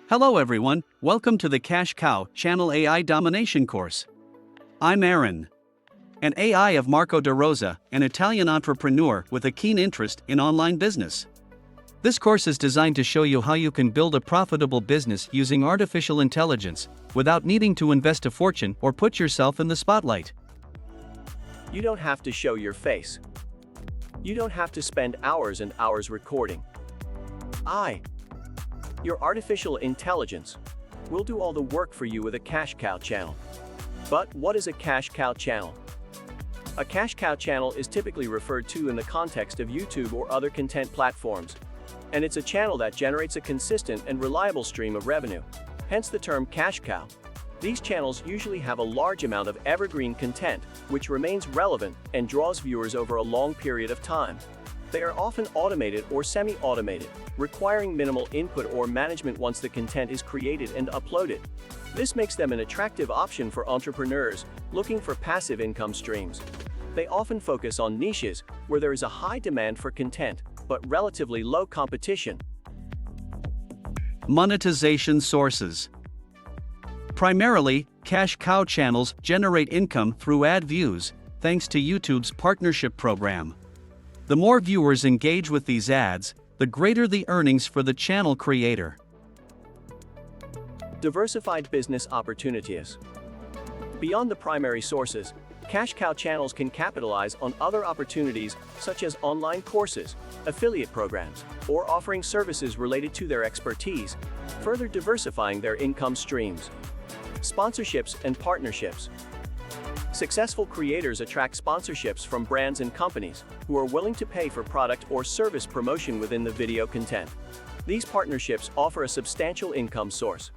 Hello everyone, welcome to the Cash Cow Channel AI Domination course. I'm Aaron, an AI of Marco De Rosa, an Italian entrepreneur with a keen interest in online business. This course is designed to show you how you can build a profitable business using artificial intelligence, without needing to invest a fortune or put yourself in the spotlight. You don't have to show your face. You don't have to spend hours and hours recording. Your artificial intelligence, will do all the work for you with a cash cow channel. But what is a cash cow channel? A cash cow channel is typically referred to in the context of YouTube or other content platforms, and it's a channel that generates a consistent and reliable stream of revenue, hence the term cash cow. These channels usually have a large amount of evergreen content, which remains relevant and draws viewers over a long period of time. They are often automated or semi-automated, requiring minimal input or management once the content is created and uploaded. This makes them an attractive option for entrepreneurs looking for passive income streams. They often focus on niches where there is a high demand for content, but relatively low competition. Monetization sources. Primarily, cash cow channels generate income through ad views, thanks to YouTube's partnership program. The more viewers engage with these ads, the greater the earnings for the channel creator. Diversified business opportunities. Beyond the primary sources, cash cow channels can capitalize on other opportunities such as online courses, affiliate programs, or offering services related to their expertise, further diversifying their income streams. Sponsorships and partnerships. Successful creators attract sponsorships from brands and companies who are willing to pay for product or service promotion within the video content. These partnerships offer a substantial income source.